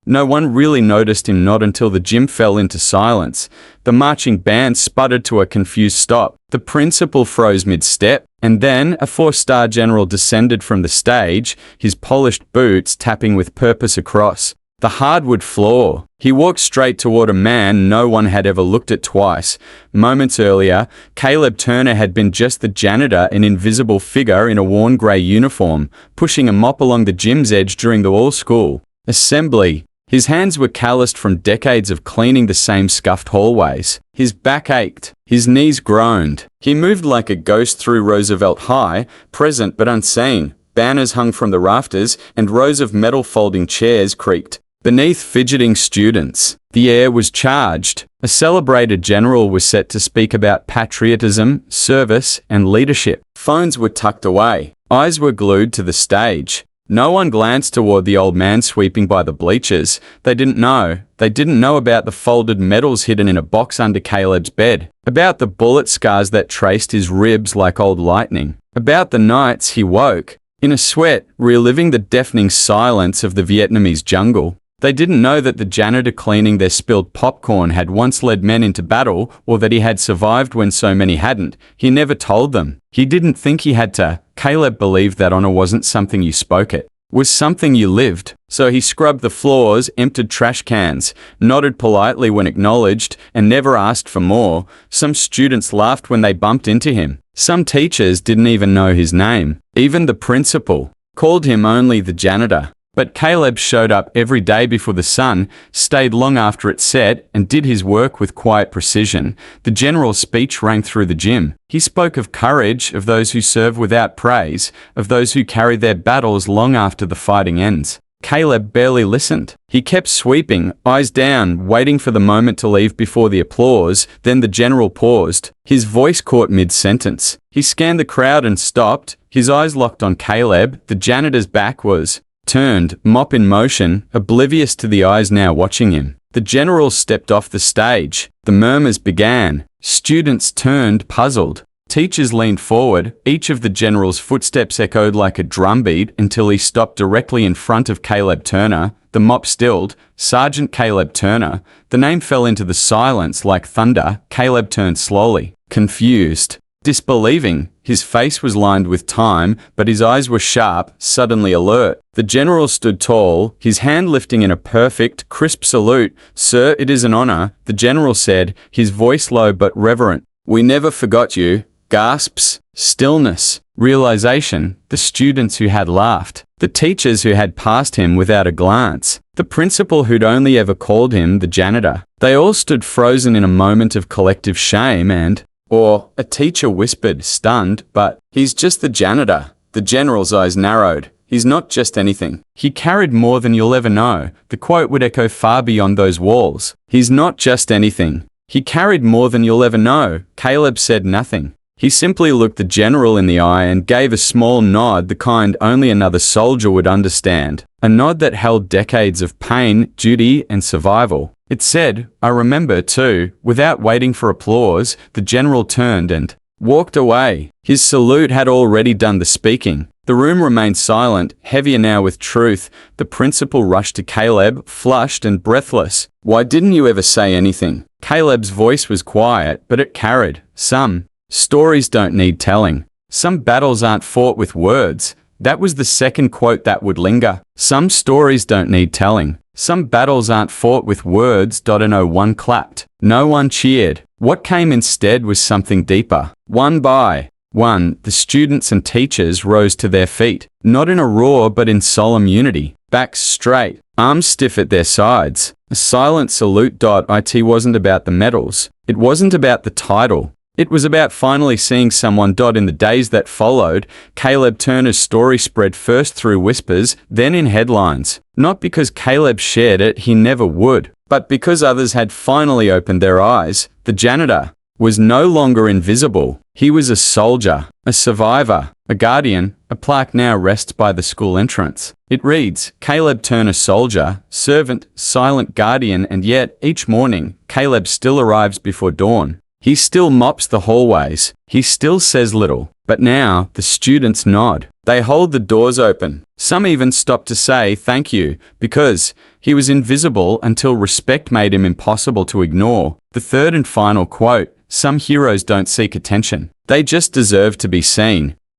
No one really noticed him not until the gym fell into silence. The marching band sputtered to a confused stop. The principal froze mid-step, and then a 4-star general descended from the stage, his polished boots tapping with purpose across the hardwood floor. He walked straight toward a man no one had ever looked at twice. Moments earlier, Caleb Turner had been just the janitor, an invisible figure in a worn grey uniform, pushing a mop along the gym's edge during the all-school assembly. His hands were calloused from decades of cleaning the same scuffed hallways. His back ached. His knees groaned. He moved like a ghost through Roosevelt High, present but unseen. Banners hung from the rafters, and rows of metal folding chairs creaked beneath fidgeting students. The air was charged. A celebrated general was set to speak about patriotism, service, and leadership. Phones were tucked away. Eyes were glued to the stage. No one glanced toward the old man sweeping by the bleachers. They didn't know. They didn't know about the folded medals hidden in a box under Caleb's bed, about the bullet scars that traced his ribs like old lightning, about the nights he woke in a sweat, reliving the deafening silence of the Vietnamese jungle. They didn't know that the janitor cleaning their spilled popcorn had once led men into battle, or that he had survived when so many hadn't. He never told them. He didn't think he had to. Caleb believed that honor wasn't something you spoke, it was something you lived. So he scrubbed the floors, emptied trash cans, nodded politely when acknowledged, and never asked for more. Some students laughed when they bumped into him. Some teachers didn't even know his name. Even the principal called him only the janitor. But Caleb showed up every day before the sun, stayed long after it set, and did his work with quiet precision. The general's speech rang through the gym. He spoke of courage, of those who serve without praise, of those who carry their battles long after the fighting ends. Caleb barely listened. He kept sweeping, eyes down, waiting for the moment to leave before the applause. Then the general paused. His voice caught mid-sentence. He scanned the crowd and stopped. His eyes locked on Caleb. The janitor's back was turned, mop in motion, oblivious to the eyes now watching him. The general stepped off the stage. The murmurs began. Students turned, puzzled. Teachers leaned forward. Each of the general's footsteps echoed like a drumbeat until he stopped directly in front of Caleb Turner. The mop stilled. Sergeant Caleb Turner. The name fell into the silence like thunder. Caleb turned slowly, confused, disbelieving. His face was lined with time, but his eyes were sharp, suddenly alert. The general stood tall, his hand lifting in a perfect, crisp salute. "Sir, it is an honor," the general said, his voice low but reverent. "We never forgot you." Gasps, stillness, realization. The students who had laughed, the teachers who had passed him without a glance, the principal who'd only ever called him the janitor. They all stood frozen in a moment of collective shame and, or, a teacher whispered, stunned, "But he's just the janitor." The general's eyes narrowed. "He's not just anything. He carried more than you'll ever know." The quote would echo far beyond those walls. "He's not just anything. He carried more than you'll ever know." Caleb said nothing. He simply looked the general in the eye and gave a small nod, the kind only another soldier would understand. A nod that held decades of pain, duty, and survival. It said, "I remember, too." Without waiting for applause, the general turned and walked away. His salute had already done the speaking. The room remained silent, heavier now with truth. The principal rushed to Caleb, flushed and breathless. "Why didn't you ever say anything?" Caleb's voice was quiet, but it carried. "Some stories don't need telling. Some battles aren't fought with words." That was the second quote that would linger. "Some stories don't need telling. Some battles aren't fought with words." No one clapped. No one cheered. What came instead was something deeper. One by one, the students and teachers rose to their feet, not in a roar but in solemn unity, backs straight, arms stiff at their sides. A silent salute. It wasn't about the medals. It wasn't about the title. It was about finally seeing someone. In the days that followed, Caleb Turner's story spread first through whispers, then in headlines. Not because Caleb shared it, he never would, but because others had finally opened their eyes. The janitor was no longer invisible. He was a soldier, a survivor, a guardian. A plaque now rests by the school entrance. It reads, "Caleb Turner, soldier, servant, silent guardian," and yet, each morning, Caleb still arrives before dawn. He still mops the hallways. He still says little. But now, the students nod. They hold the doors open. Some even stop to say thank you, because he was invisible until respect made him impossible to ignore. The third and final quote: some heroes don't seek attention. They just deserve to be seen.